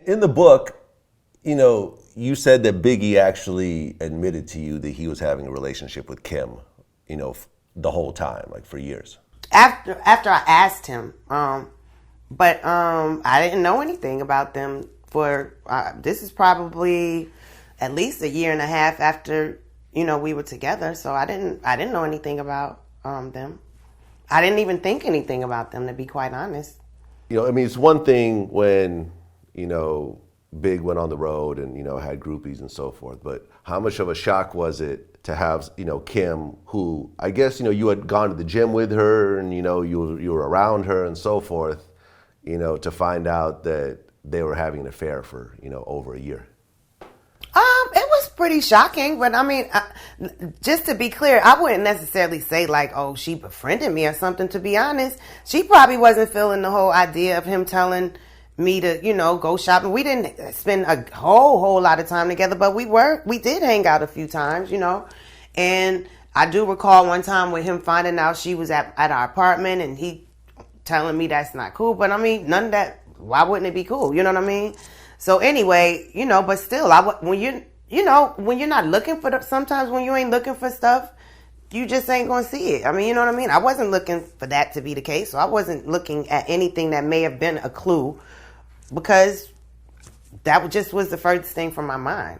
In the book, you said that Biggie actually admitted to you that he was having a relationship with Kim, the whole time, like for years. After I asked him, but I didn't know anything about them for this is probably at least a year and a half after we were together. So I didn't know anything about them. I didn't even think anything about them, to be quite honest. It's one thing when Big went on the road and had groupies and so forth, but how much of a shock was it to have Kim, who I guess you had gone to the gym with her and you were around her and so forth, to find out that they were having an affair for over a year? It was pretty shocking, but I mean, just to be clear, I wouldn't necessarily say like, oh, she befriended me or something. To be honest, she probably wasn't feeling the whole idea of him telling me to, go shopping. We didn't spend a whole lot of time together, but we did hang out a few times, and I do recall one time with him finding out she was at our apartment and he telling me that's not cool. But I mean, none of that, why wouldn't it be cool? You know what I mean? So anyway, but still, when you're not looking for sometimes when you ain't looking for stuff, you just ain't going to see it. I mean, you know what I mean? I wasn't looking for that to be the case. So I wasn't looking at anything that may have been a clue, because that just was the first thing from my mind.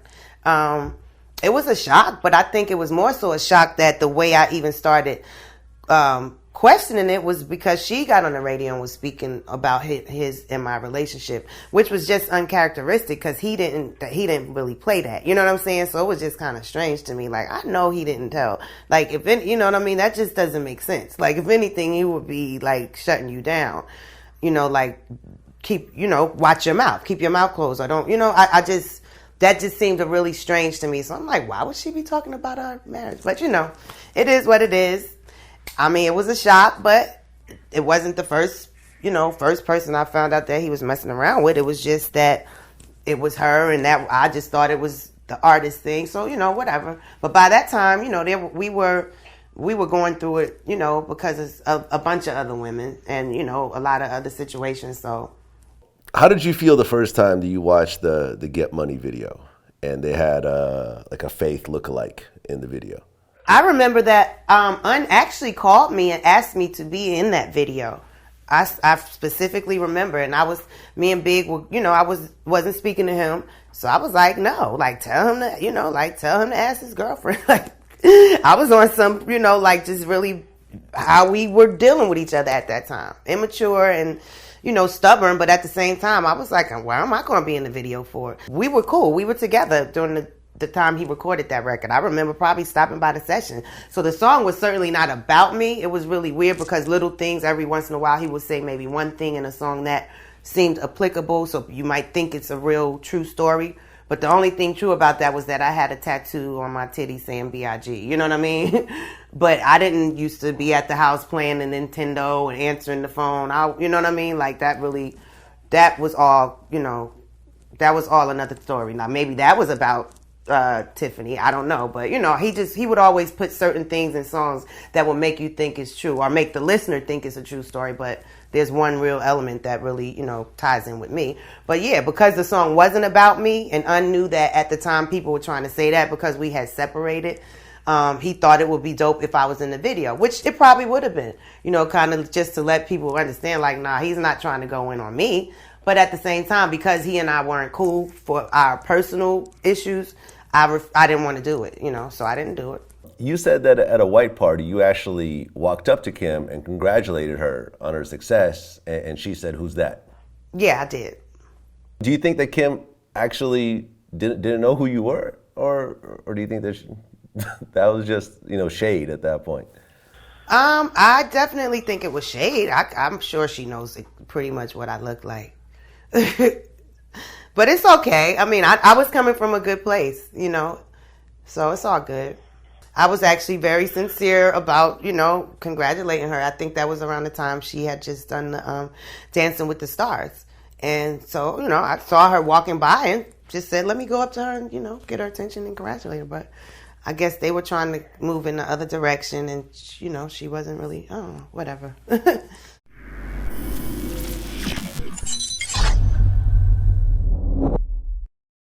It was a shock, but I think it was more so a shock that the way I even started questioning it was because she got on the radio and was speaking about his and my relationship, which was just uncharacteristic because he didn't really play that. You know what I'm saying? So it was just kind of strange to me. Like, I know he didn't tell. Like, you know what I mean? That just doesn't make sense. Like, if anything, he would be like shutting you down. Like, watch your mouth, keep your mouth closed. I don't, that just seemed really strange to me. So I'm like, why would she be talking about our marriage? But it is what it is. I mean, it was a shock, but it wasn't the first person I found out that he was messing around with. It was just that it was her, and that I just thought it was the artist thing. So, whatever. But by that time, we were going through it, because of a bunch of other women and, a lot of other situations. So. How did you feel the first time that you watched the Get Money video and they had like a Faith lookalike in the video? I remember that Un actually called me and asked me to be in that video. I specifically remember, and me and Big were, I wasn't speaking to him, so I was like, no, like tell him to ask his girlfriend. Like, I was on some, just really how we were dealing with each other at that time, immature and stubborn, but at the same time, I was like, why am I going to be in the video for? We were cool. We were together during the time he recorded that record. I remember probably stopping by the session. So the song was certainly not about me. It was really weird because little things, every once in a while, he would say maybe one thing in a song that seemed applicable. So you might think it's a real true story. But the only thing true about that was that I had a tattoo on my titty saying B.I.G. You know what I mean? But I didn't used to be at the house playing the Nintendo and answering the phone. You know what I mean? Like that was all, that was all another story. Now maybe that was about Tiffany, I don't know, but he would always put certain things in songs that will make you think it's true or make the listener think it's a true story, but there's one real element that really ties in with me. But yeah, because the song wasn't about me, and I knew that at the time people were trying to say that because we had separated, he thought it would be dope if I was in the video, which it probably would have been, kind of just to let people understand, like, nah, he's not trying to go in on me. But at the same time, because he and I weren't cool for our personal issues, I didn't want to do it, so I didn't do it. You said that at a white party, you actually walked up to Kim and congratulated her on her success, and she said, "Who's that?" Yeah, I did. Do you think that Kim actually didn't know who you were, or do you think that that was just shade at that point? I definitely think it was shade. I'm sure she knows pretty much what I look like. But it's okay. I mean, I was coming from a good place, so it's all good. I was actually very sincere about, congratulating her. I think that was around the time she had just done the Dancing with the Stars. And so, I saw her walking by and just said, let me go up to her and, get her attention and congratulate her. But I guess they were trying to move in the other direction and, she wasn't really, whatever.